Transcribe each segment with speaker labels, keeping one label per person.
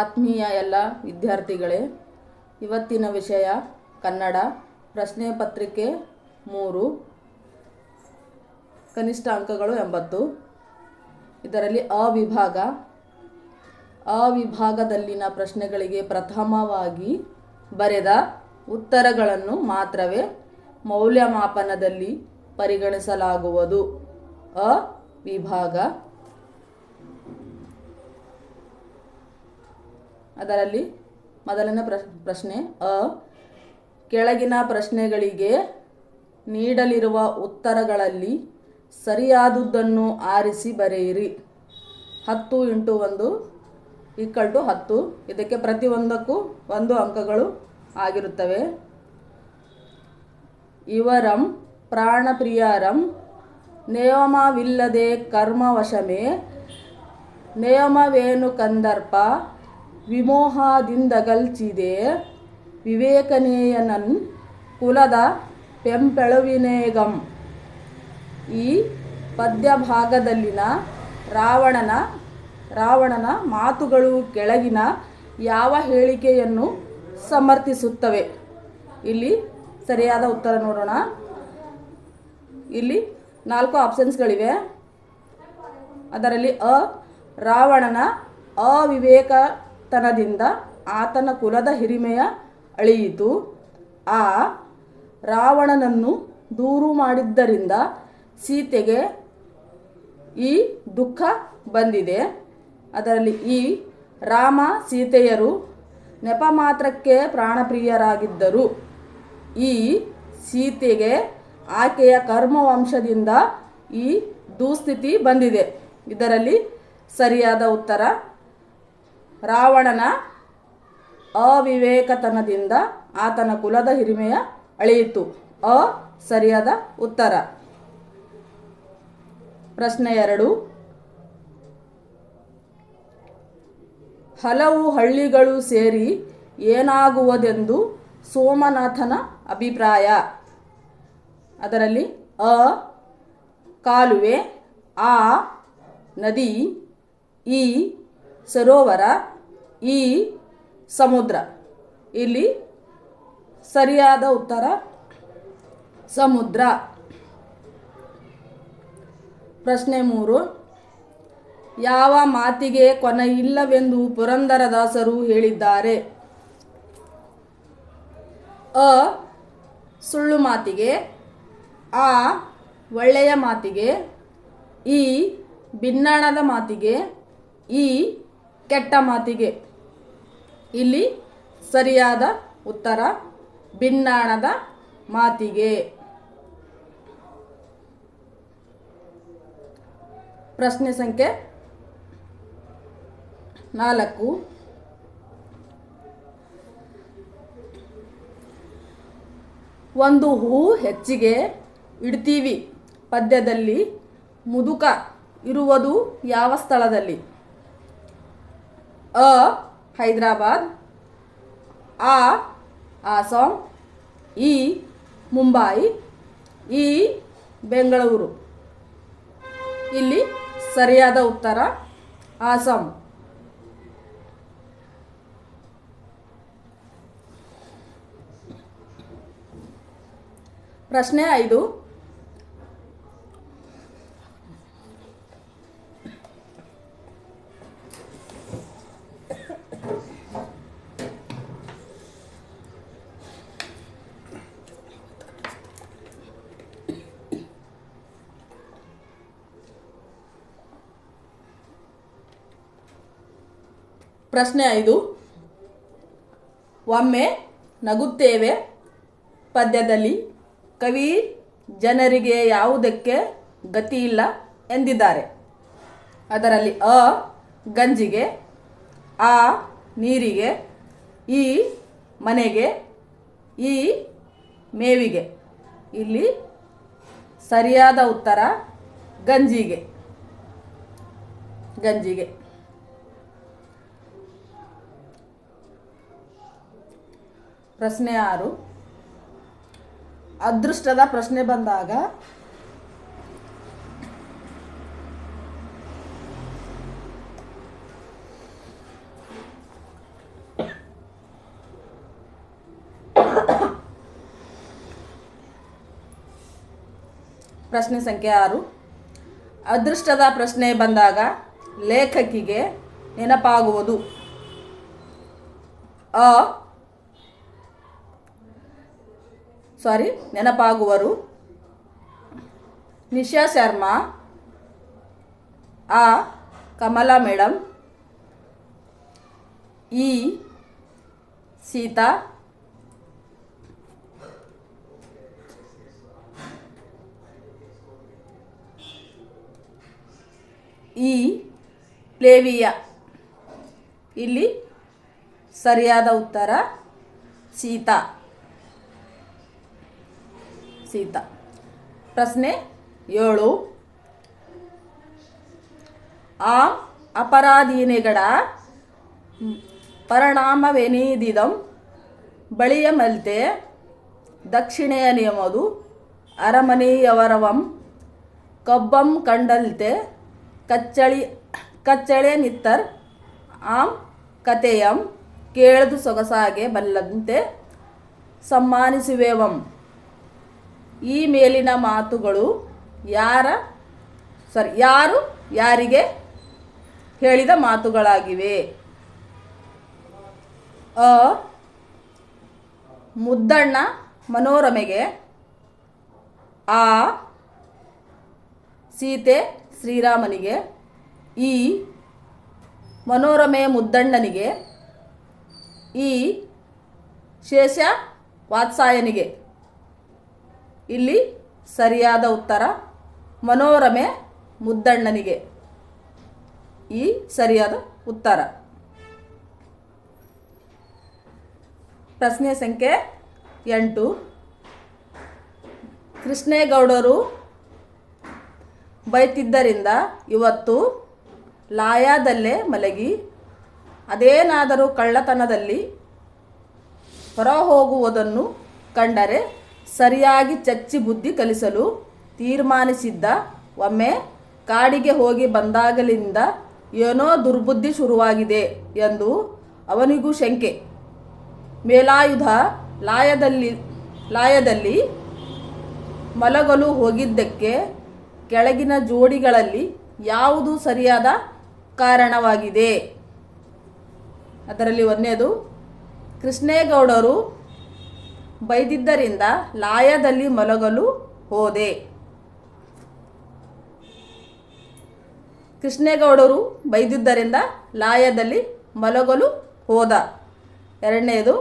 Speaker 1: ಆತ್ಮೀಯ ಎಲ್ಲ ವಿದ್ಯಾರ್ಥಿಗಳೇ, ಇವತ್ತಿನ ವಿಷಯ ಕನ್ನಡ. ಪ್ರಶ್ನೆ ಪತ್ರಿಕೆ 3, ಕನಿಷ್ಠ ಅಂಕಗಳು 80. ಇದರಲ್ಲಿ ಅವಿಭಾಗದಲ್ಲಿನ ಪ್ರಶ್ನೆಗಳಿಗೆ ಪ್ರಥಮವಾಗಿ ಬರೆದ ಉತ್ತರಗಳನ್ನು ಮಾತ್ರವೇ ಮೌಲ್ಯಮಾಪನದಲ್ಲಿ ಪರಿಗಣಿಸಲಾಗುವುದು. ಅವಿಭಾಗ. ಅದರಲ್ಲಿ ಮೊದಲನೇ ಪ್ರಶ್ನೆ ಕೆಳಗಿನ ಪ್ರಶ್ನೆಗಳಿಗೆ ನೀಡಲಿರುವ ಉತ್ತರಗಳಲ್ಲಿ ಸರಿಯಾದುದನ್ನು ಆರಿಸಿ ಬರೆಯಿರಿ. 10 × 1 = 10. ಇದಕ್ಕೆ ಪ್ರತಿಯೊಂದಕ್ಕೂ 1 ಅಂಕಗಳು ಆಗಿರುತ್ತವೆ. ಇವರಂ ಪ್ರಾಣಪ್ರಿಯರಂ ನಿಯಮವಿಲ್ಲದೆ ಕರ್ಮವಶಮೇ ನಿಯಮವೇನು ಕಂದರ್ಪ ವಿಮೋಹದಿಂದಗಲ್ಚಿದೆ ವಿವೇಕನೇಯನನ್ ಕುಲದ ಪೆಂಪೆಳುವಿನೇಗಂ. ಈ ಪದ್ಯಭಾಗದಲ್ಲಿನ ರಾವಣನ ಮಾತುಗಳು ಕೆಳಗಿನ ಯಾವ ಹೇಳಿಕೆಯನ್ನು ಸಮರ್ಥಿಸುತ್ತವೆ? ಇಲ್ಲಿ ಸರಿಯಾದ ಉತ್ತರ ನೋಡೋಣ. ಇಲ್ಲಿ 4 ಆಪ್ಷನ್ಸ್ಗಳಿವೆ. ಅದರಲ್ಲಿ ರಾವಣನ ಅವಿವೇಕತನದಿಂದ ಆತನ ಕುಲದ ಹಿರಿಮೆಯ ಅಳಿಯಿತು. ರಾವಣನನ್ನು ದೂರು ಮಾಡಿದ್ದರಿಂದ ಸೀತೆಗೆ ಈ ದುಃಖ ಬಂದಿದೆ. ಅದರಲ್ಲಿ ರಾಮ ಸೀತೆಯರು ನೆಪ ಮಾತ್ರಕ್ಕೆ ಪ್ರಾಣಪ್ರಿಯರಾಗಿದ್ದರು. ಸೀತೆಗೆ ಆಕೆಯ ಕರ್ಮವಂಶದಿಂದ ಈ ದುಸ್ಥಿತಿ ಬಂದಿದೆ. ಇದರಲ್ಲಿ ಸರಿಯಾದ ಉತ್ತರ ರಾವಣನ ಅವಿವೇಕತನದಿಂದ ಆತನ ಕುಲದ ಹಿರಿಮೆಯ ಅಳಿಯಿತು. ಸರಿಯಾದ ಉತ್ತರ. ಪ್ರಶ್ನೆ 2. ಹಲವು ಹಳ್ಳಿಗಳು ಸೇರಿ ಏನಾಗುವುದೆಂದು ಸೋಮನಾಥನ ಅಭಿಪ್ರಾಯ? ಅದರಲ್ಲಿ ಕಾಲುವೆ, ನದಿ, ಸರೋವರ, ಸಮುದ್ರ. ಇಲ್ಲಿ ಸರಿಯಾದ ಉತ್ತರ ಸಮುದ್ರ. ಪ್ರಶ್ನೆ 3. ಯಾವ ಮಾತಿಗೆ ಕೊನೆಯಿಲ್ಲವೆಂದು ಪುರಂದರದಾಸರು ಹೇಳಿದ್ದಾರೆ? ಸುಳ್ಳು ಮಾತಿಗೆ, ಒಳ್ಳೆಯ ಮಾತಿಗೆ, ಬಿನ್ನಣದ ಮಾತಿಗೆ, ಕೆಟ್ಟ ಮಾತಿಗೆ. ಇಲ್ಲಿ ಸರಿಯಾದ ಉತ್ತರ ಬಿನ್ನಣದ ಮಾತಿಗೆ. ಪ್ರಶ್ನೆ ಸಂಖ್ಯೆ 4. ಒಂದು ಹೂ ಹೆಚ್ಚಿಗೆ ಇಡ್ತೀವಿ ಪದ್ಯದಲ್ಲಿ ಮುದುಕ ಇರುವುದು ಯಾವ ಸ್ಥಳದಲ್ಲಿ? ಹೈದರಾಬಾದ್, ಆಸಾಂ, ಮುಂಬೈ, ಬೆಂಗಳೂರು. ಇಲ್ಲಿ ಸರಿಯಾದ ಉತ್ತರ ಆಸಾಂ. ಪ್ರಶ್ನೆ 5. ಪ್ರಶ್ನೆ 5. ಒಮ್ಮೆ ನಗುತ್ತೇವೆ ಪದ್ಯದಲ್ಲಿ ಕವಿ ಜನರಿಗೆ ಯಾವುದಕ್ಕೆ ಗತಿಯಿಲ್ಲ ಎಂದಿದ್ದಾರೆ? ಅದರಲ್ಲಿ ಗಂಜಿಗೆ, ನೀರಿಗೆ, ಮನೆಗೆ, ಮೇವಿಗೆ. ಇಲ್ಲಿ ಸರಿಯಾದ ಉತ್ತರ ಗಂಜಿಗೆ. ಪ್ರಶ್ನೆ 6. ಅದೃಷ್ಟದ ಪ್ರಶ್ನೆ ಬಂದಾಗ ಪ್ರಶ್ನೆ ಸಂಖ್ಯೆ 6. ಅದೃಷ್ಟದ ಪ್ರಶ್ನೆ ಬಂದಾಗ ಲೇಖಕಿಗೆ ನೆನಪಾಗುವುದು ನೆನಪಾಗುವರು ನಿಶಾ ಶರ್ಮಾ, ಕಮಲಾ ಮೇಡಮ್, ಸೀತಾ, ಪ್ಲೇವಿಯಾ. ಇಲ್ಲಿ ಸರಿಯಾದ ಉತ್ತರ ಸೀತಾ. ಪ್ರಶ್ನೆ 7. ಅಪರಾಧೀನೆಗಡ ಪರಿಣಾಮವೆನಿದಿದಂ ಬಳಿಯ ಮಲ್ತೆ ದಕ್ಷಿಣೆಯ ನಿಯಮದು ಅರಮನೆಯವರವಂ ಕಬ್ಬಂ ಕಂಡಲ್ತೆ ಕಚ್ಚಳೆ ನಿತ್ತರ್ ಕತೆಯಂ ಕೇಳದು ಸೊಗಸಾಗೆ ಬಲ್ಲಂತೆ ಸಮ್ಮಾನಿಸುವೆವಂ. ಈ ಮೇಲಿನ ಮಾತುಗಳು ಯಾರು ಯಾರಿಗೆ ಹೇಳಿದ ಮಾತುಗಳಾಗಿವೆ? ಮುದ್ದಣ್ಣ ಮನೋರಮೆಗೆ, ಸೀತೆ ಶ್ರೀರಾಮನಿಗೆ, ಮನೋರಮೆ ಮುದ್ದಣ್ಣನಿಗೆ, ಶೇಷ ವಾತ್ಸಾಯನಿಗೆ. ಇಲ್ಲಿ ಸರಿಯಾದ ಉತ್ತರ ಮನೋರಮೆ ಮುದ್ದಣ್ಣನಿಗೆ. ಸರಿಯಾದ ಉತ್ತರ. ಪ್ರಶ್ನೆ ಸಂಖ್ಯೆ 8. ಕೃಷ್ಣೇಗೌಡರು ಬೈತಿದ್ದರಿಂದ ಇವತ್ತು ಲಾಯದಲ್ಲೇ ಮಲಗಿ ಅದೇನಾದರೂ ಕಳ್ಳತನದಲ್ಲಿ ಹೊರಹೋಗುವುದನ್ನು ಕಂಡರೆ ಸರಿಯಾಗಿ ಚಚ್ಚಿ ಬುದ್ಧಿ ಕಲಿಸಲು ತೀರ್ಮಾನಿಸಿದ್ದ. ಒಮ್ಮೆ ಕಾಡಿಗೆ ಹೋಗಿ ಬಂದಾಗಲಿಂದ ಏನೋ ದುರ್ಬುದ್ಧಿ ಶುರುವಾಗಿದೆ ಎಂದು ಅವನಿಗೂ ಶಂಕೆ. ಮೇಲಾಯುಧ ಲಾಯದಲ್ಲಿ ಮಲಗಲು ಹೋಗಿದ್ದಕ್ಕೆ ಕೆಳಗಿನ ಜೋಡಿಗಳಲ್ಲಿ ಯಾವುದು ಸರಿಯಾದ ಕಾರಣವಾಗಿದೆ? ಅದರಲ್ಲಿ 1ನೇದು, ಕೃಷ್ಣೇಗೌಡರು ಬೈದಿದ್ದರಿಂದ ಲಾಯದಲ್ಲಿ ಮಲಗಲು ಹೋದೆ. ಕೃಷ್ಣೇಗೌಡರು ಬೈದಿದ್ದರಿಂದ ಲಾಯದಲ್ಲಿ ಮಲಗಲು ಹೋದ. 2ನೇದು,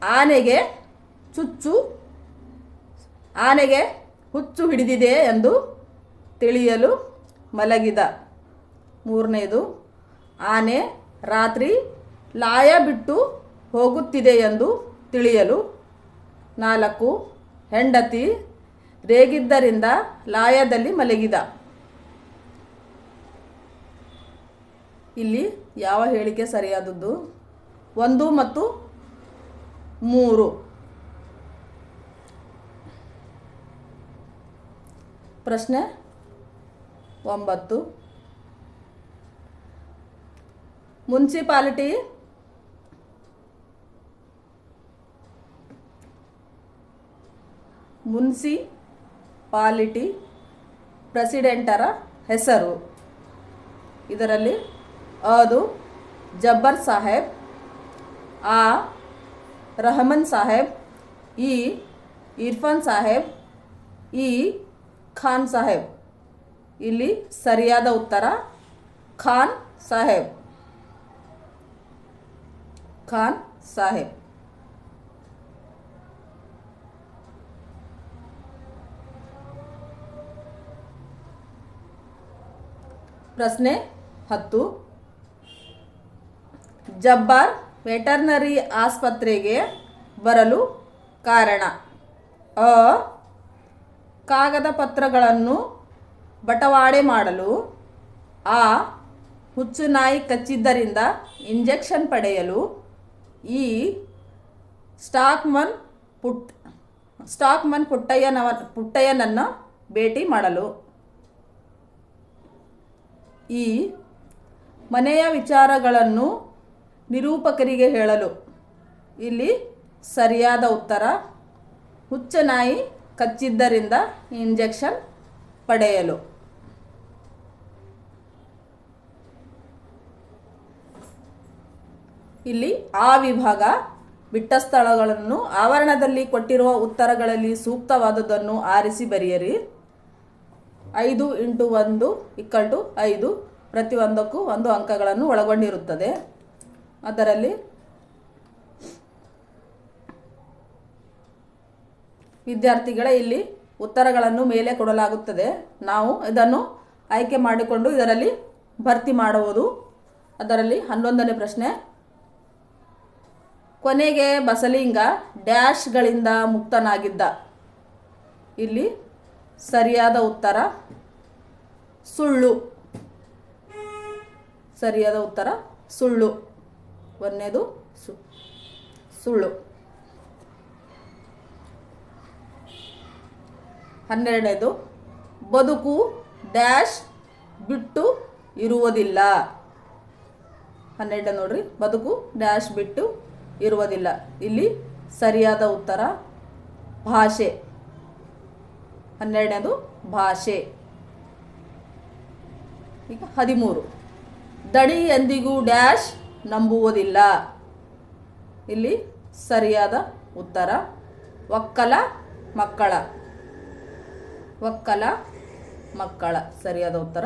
Speaker 1: ಆನೆಗೆ ಹುಚ್ಚು ಹಿಡಿದಿದೆ ಎಂದು ತಿಳಿಯಲು ಮಲಗಿದ. 3ನೇದು, ಆನೆ ರಾತ್ರಿ ಲಾಯ ಬಿಟ್ಟು ಹೋಗುತ್ತಿದೆ ಎಂದು ತಿಳಿಯಲು. 4, ಹೆಂಡತಿ ರೇಗಿದ್ದರಿಂದ ಲಾಯದಲ್ಲಿ ಮಲಗಿದ. ಇಲ್ಲಿ ಯಾವ ಹೇಳಿಕೆ ಸರಿಯಾದದ್ದು? 1 ಮತ್ತು 3. ಪ್ರಶ್ನೆ 9. ಮುನ್ಸಿಪಾಲಿಟಿ ಪ್ರೆಸಿಡೆಂಟರ ಹೆಸರು. ಇದರಲ್ಲಿ ಅದು ಜಬ್ಬರ್ ಸಾಹೇಬ್, ರಹಮನ್ ಸಾಹೇಬ್, ಇರ್ಫಾನ್ ಸಾಹೇಬ್, ಖಾನ್ ಸಾಹೇಬ್. ಇಲ್ಲಿ ಸರಿಯಾದ ಉತ್ತರ ಖಾನ್ ಸಾಹೇಬ್. ಪ್ರಶ್ನೆ 10. ಜಬ್ಬಾರ್ ವೆಟರ್ನರಿ ಆಸ್ಪತ್ರೆಗೆ ಬರಲು ಕಾರಣ. ಕಾಗದ ಪತ್ರಗಳನ್ನು ಬಟವಾಡೆ ಮಾಡಲು, ಹುಚ್ಚುನಾಯಿ ಕಚ್ಚಿದ್ದರಿಂದ ಇಂಜೆಕ್ಷನ್ ಪಡೆಯಲು, ಸ್ಟಾಕ್ಮನ್ ಪುಟ್ಟಯ್ಯನನ್ನು ಭೇಟಿ ಮಾಡಲು. ಮನೆಯ ವಿಚಾರಗಳನ್ನು ನಿರೂಪಕರಿಗೆ ಹೇಳಲು. ಇಲ್ಲಿ ಸರಿಯಾದ ಉತ್ತರ ಹುಚ್ಚುನಾಯಿ ಕಚ್ಚಿದ್ದರಿಂದ ಇಂಜೆಕ್ಷನ್ ಪಡೆಯಲು. ಇಲ್ಲಿ ಆ ವಿಭಾಗ ಬಿಟ್ಟ ಸ್ಥಳಗಳನ್ನು ಆವರಣದಲ್ಲಿ ಕೊಟ್ಟಿರುವ ಉತ್ತರಗಳಲ್ಲಿ ಸೂಕ್ತವಾದುದನ್ನು ಆರಿಸಿ ಬರೆಯಿರಿ. 5 × 1 = 5. ಪ್ರತಿಯೊಂದಕ್ಕೂ 1 ಅಂಕಗಳನ್ನು ಒಳಗೊಂಡಿರುತ್ತದೆ. ಅದರಲ್ಲಿ ವಿದ್ಯಾರ್ಥಿಗಳೇ ಇಲ್ಲಿ ಉತ್ತರಗಳನ್ನು ಮೇಲೆ ಕೊಡಲಾಗುತ್ತದೆ. ನಾವು ಇದನ್ನು ಆಯ್ಕೆ ಮಾಡಿಕೊಂಡು ಇದರಲ್ಲಿ ಭರ್ತಿ ಮಾಡುವುದು. ಅದರಲ್ಲಿ 11ನೇ ಪ್ರಶ್ನೆ, ಕೊನೆಗೆ ಬಸಲಿಂಗ ಡ್ಯಾಶ್ಗಳಿಂದ ಮುಕ್ತನಾಗಿದ್ದ. ಇಲ್ಲಿ ಸರಿಯಾದ ಉತ್ತರ ಸುಳ್ಳು. ಸರಿಯಾದ ಉತ್ತರ ಸುಳ್ಳು. ಒಂದನೇದು ಸುಳ್ಳು. 12ನೇದು, ಬದುಕು ಡ್ಯಾಶ್ ಬಿಟ್ಟು ಇರುವುದಿಲ್ಲ. 12 ನೋಡ್ರಿ, ಬದುಕು ಡ್ಯಾಶ್ ಬಿಟ್ಟು ಇರುವುದಿಲ್ಲ. ಇಲ್ಲಿ ಸರಿಯಾದ ಉತ್ತರ ಭಾಷೆ. 12ನೇದು ಭಾಷೆ. ಈಗ 13, ದಣಿ ಎಂದಿಗೂ ಡ್ಯಾಶ್ ನಂಬುವುದಿಲ್ಲ. ಇಲ್ಲಿ ಸರಿಯಾದ ಉತ್ತರ ಒಕ್ಕಲ ಮಕ್ಕಳ. ಒಕ್ಕಲ ಮಕ್ಕಳ ಸರಿಯಾದ ಉತ್ತರ.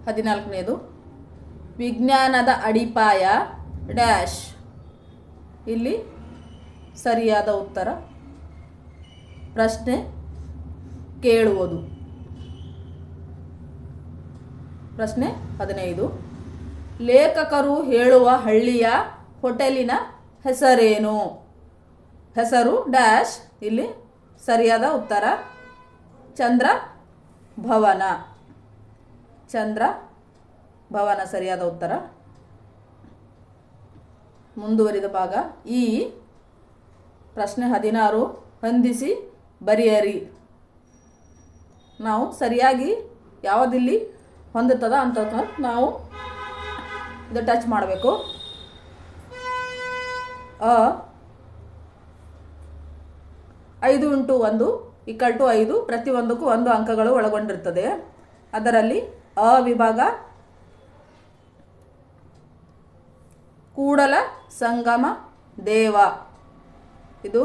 Speaker 1: 14ನೇದು, ವಿಜ್ಞಾನದ ಅಡಿಪಾಯ ಡ್ಯಾಶ್. ಇಲ್ಲಿ ಸರಿಯಾದ ಉತ್ತರ ಪ್ರಶ್ನೆ ಕೇಳುವುದು. ಪ್ರಶ್ನೆ 15, ಲೇಖಕರು ಹೇಳುವ ಹಳ್ಳಿಯ ಹೋಟೆಲಿನ ಹೆಸರೇನು. ಹೆಸರು ಡ್ಯಾಶ್. ಇಲ್ಲಿ ಸರಿಯಾದ ಉತ್ತರ ಚಂದ್ರ ಭವನ. ಚಂದ್ರ ಭವನ ಸರಿಯಾದ ಉತ್ತರ. ಮುಂದುವರಿದ ಭಾಗ ಈ ಪ್ರಶ್ನೆ 16, ಹೊಂದಿಸಿ ಬರೆಯಿರಿ. ನಾವು ಸರಿಯಾಗಿ ಯಾವುದಿಲ್ಲಿ ಹೊಂದುತ್ತದ ಅಂತ ನಾವು ಇದು ಟಚ್ ಮಾಡಬೇಕು. 5 × 1 = 5. ಪ್ರತಿಯೊಂದಕ್ಕೂ 1 ಅಂಕಗಳು ಒಳಗೊಂಡಿರುತ್ತದೆ. ಅದರಲ್ಲಿ ಅ ವಿಭಾಗ ಕೂಡಲ ಸಂಗಮ ದೇವ. ಇದು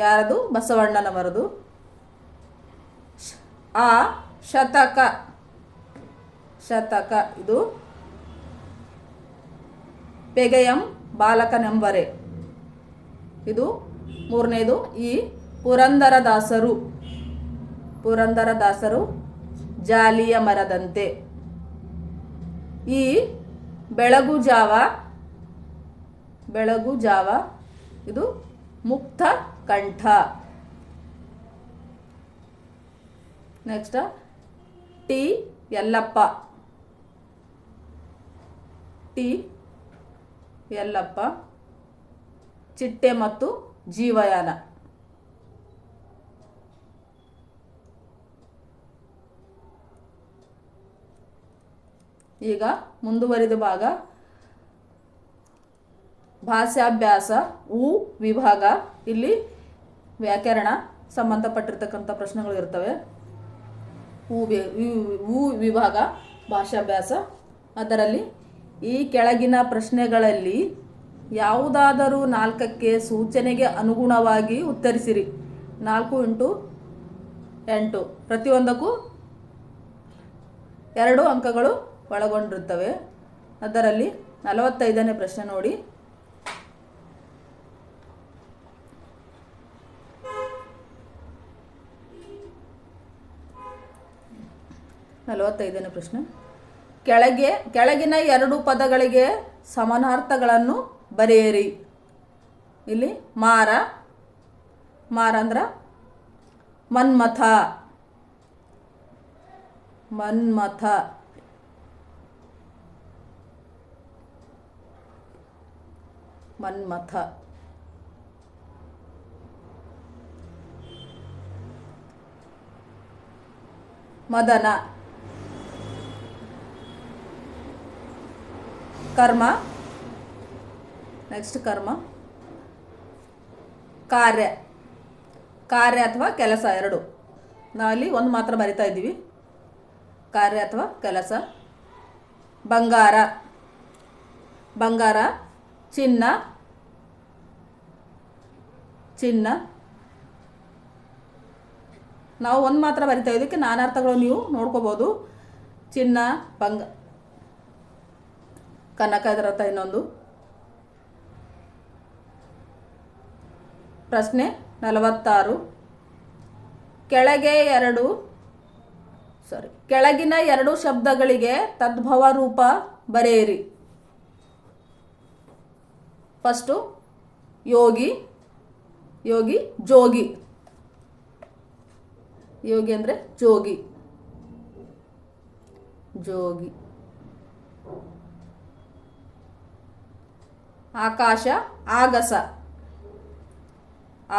Speaker 1: ಯಾರದು? ಬಸವಣ್ಣನವರದು. ಆ ಶತಕ. ಶತಕ ಇದು ಪೆಗೆಯಂ ಬಾಲಕನೆಂಬರೆ. ಇದು 3ನೇದು. ಈ ಪುರಂದರದಾಸರು. ಪುರಂದರದಾಸರು ಜಾಲಿಯ ಮರದಂತೆ. ಈ ಬೆಳಗು ಜಾವ. ಬೆಳಗು ಜಾವ ಇದು ಮುಕ್ತ ಕಂಠ. Next T Yallappa. T Yallappa ಚಿಟ್ಟೆ ಮತ್ತು ಜೀವಯಾನ. ಈಗ ಮುಂದುವರಿದ ಭಾಗ ಭಾಷಾಭ್ಯಾಸ ಉ ವಿಭಾಗ. ಇಲ್ಲಿ ವ್ಯಾಕರಣ ಸಂಬಂಧಪಟ್ಟಿರ್ತಕ್ಕಂಥ ಪ್ರಶ್ನೆಗಳು ಇರ್ತವೆ. ಉ ವಿಭಾಗ ಭಾಷಾಭ್ಯಾಸ. ಅದರಲ್ಲಿ ಈ ಕೆಳಗಿನ ಪ್ರಶ್ನೆಗಳಲ್ಲಿ ಯಾವುದಾದರೂ 4ಕ್ಕೆ ಸೂಚನೆಗೆ ಅನುಗುಣವಾಗಿ ಉತ್ತರಿಸಿರಿ. 4 × 8. ಪ್ರತಿಯೊಂದಕ್ಕೂ 2 ಅಂಕಗಳು ಒಳಗೊಂಡಿರುತ್ತವೆ. ಅದರಲ್ಲಿ 45ನೇ ಪ್ರಶ್ನೆ ನೋಡಿ. ಪ್ರಶ್ನೆ, ಕೆಳಗಿನ 2 ಪದಗಳಿಗೆ ಸಮಾನಾರ್ಥಗಳನ್ನು ಬರೆಯಿರಿ. ಇಲ್ಲಿ ಮಾರ. ಮಾರ ಅಂದ್ರ ಮನ್ಮಥ. ಮನ್ಮಥ. ಮನ್ಮಥ. ಮದನ. ಕರ್ಮ. ನೆಕ್ಸ್ಟ್ ಕರ್ಮ. ಕಾರ್ಯ. ಕಾರ್ಯ ಅಥವಾ ಕೆಲಸ ಎರಡು. ನಾವಲ್ಲಿ ಒಂದು ಮಾತ್ರ ಬರಿತಾ ಇದ್ದೀವಿ, ಕಾರ್ಯ ಅಥವಾ ಕೆಲಸ. ಬಂಗಾರ, ಬಂಗಾರ. ಚಿನ್ನ, ಚಿನ್ನ. ನಾವು ಒಂದು ಮಾತ್ರ ಬರಿತಾ ಇದಕ್ಕೆ ನಾನಾರ್ಥಗಳು ನೀವು ನೋಡ್ಕೋಬೋದು. ಚಿನ್ನ, ಕನಕ ಇದರ ಅರ್ಥ ಇನ್ನೊಂದು. ಪ್ರಶ್ನೆ 46. ಕೆಳಗಿನ ಎರಡು ಶಬ್ದಗಳಿಗೆ ತದ್ಭವ ರೂಪ ಬರೆಯಿರಿ. ಫಸ್ಟು ಯೋಗಿ, ಯೋಗಿ ಜೋಗಿ. ಯೋಗಿ ಅಂದರೆ ಜೋಗಿ, ಜೋಗಿ. ಆಕಾಶ, ಆಗಸ,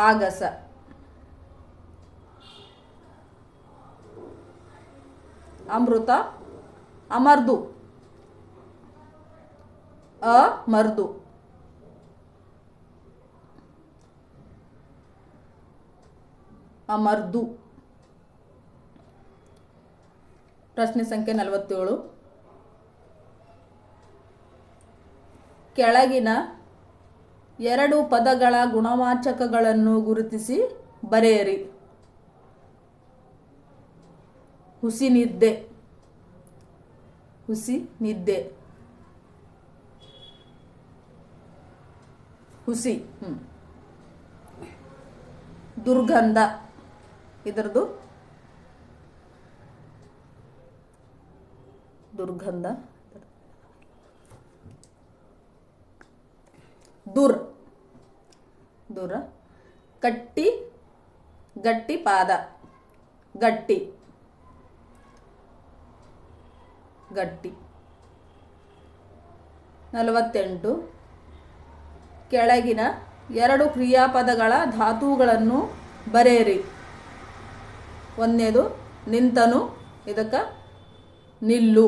Speaker 1: ಆಗಸ. ಅಮೃತ, ಅಮರ್ದು, ಅಮರ್ದು. ಅಮರ್ದು. ಪ್ರಶ್ನೆ ಸಂಖ್ಯೆ 47. ಕೆಳಗಿನ ಎರಡು ಪದಗಳ ಗುಣವಾಚಕಗಳನ್ನು ಗುರುತಿಸಿ ಬರೆಯಿರಿ. ಹುಸಿ ನಿದ್ದೆ, ಹುಸಿ ನಿದ್ದೆ. ಹುಸಿ. ದುರ್ಗಂಧ, ಇದರದು ದುರ್ಗಂಧ. ದುರ್, ದೂರ. ಕಟ್ಟಿ, ಗಟ್ಟಿ ಪಾದ, ಗಟ್ಟಿ, ಗಟ್ಟಿ. 48. ಕೆಳಗಿನ ಎರಡು ಕ್ರಿಯಾಪದಗಳ ಧಾತುಗಳನ್ನು ಬರೆಯಿರಿ. ಒಂದನೇದು ನಿಂತನು, ಇದಕ್ಕೆ ನಿಲ್ಲು.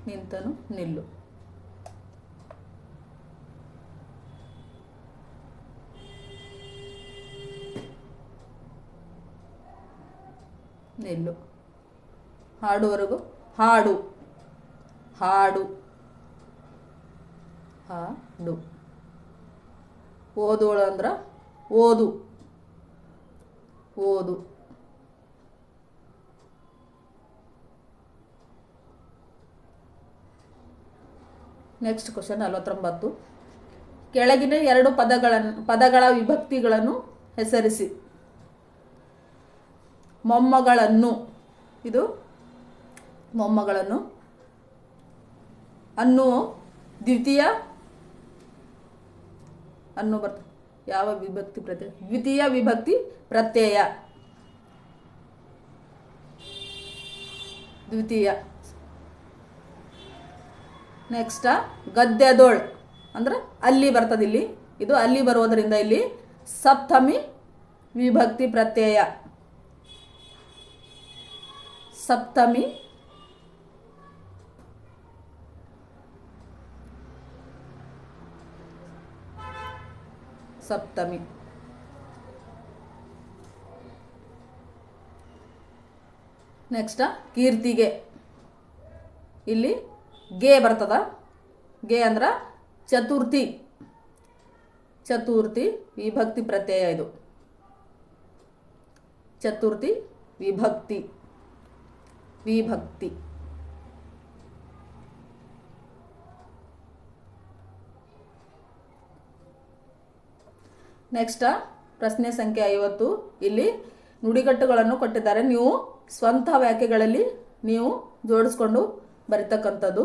Speaker 1: ನಿಂತನು, ನಿಲ್ಲು. ನಿಲ್ಲು. ಹಾಡುವರೆಗೂ ಹಾಡು, ಹಾಡು, ಹಾಡು. ಓದೋಳು ಅಂದ್ರೆ ಓದು, ಓದು. Next question 49. ಕೆಳಗಿನ ಎರಡು ಪದಗಳ ವಿಭಕ್ತಿಗಳನ್ನು ಹೆಸರಿಸಿ. ಮೊಮ್ಮಗಳನ್ನು, ಇದು ಮೊಮ್ಮಗಳನ್ನು. ಅನ್ನು ದ್ವಿತೀಯ, ಅನ್ನು ಬರ್ತದೆ. ಯಾವ ವಿಭಕ್ತಿ ಪ್ರತ್ಯಯ? ದ್ವಿತೀಯ ವಿಭಕ್ತಿ ಪ್ರತ್ಯಯ, ದ್ವಿತೀಯ. ನೆಕ್ಸ್ಟ್ ಗದ್ಯದೋಳ್ ಅಂದ್ರೆ ಅಲ್ಲಿ ಬರ್ತದೆ. ಇಲ್ಲಿ ಇದು ಅಲ್ಲಿ ಬರೋದರಿಂದ ಇಲ್ಲಿ ಸಪ್ತಮಿ ವಿಭಕ್ತಿ ಪ್ರತ್ಯಯ, ಸಪ್ತಮಿ. ಸಪ್ತಮಿ. ನೆಕ್ಸ್ಟ್ ಕೀರ್ತಿಗೆ, ಇಲ್ಲಿ ಗೆ ಬರ್ತದ. ಗೆ ಅಂದ್ರೆ ಚತುರ್ಥಿ, ಚತುರ್ಥಿ ವಿಭಕ್ತಿ ಪ್ರತ್ಯಯ. ಇದು ಚತುರ್ಥಿ ವಿಭಕ್ತಿ, ವಿಭಕ್ತಿ. ನೆಕ್ಸ್ಟ್ ಪ್ರಶ್ನೆ ಸಂಖ್ಯೆ 50. ಇಲ್ಲಿ ನುಡಿಗಟ್ಟುಗಳನ್ನು ಕೊಟ್ಟಿದ್ದಾರೆ. ನೀವು ಸ್ವಂತ ವಾಕ್ಯಗಳಲ್ಲಿ ನೀವು ಜೋಡಿಸ್ಕೊಂಡು ಬರಿತಕ್ಕಂಥದ್ದು.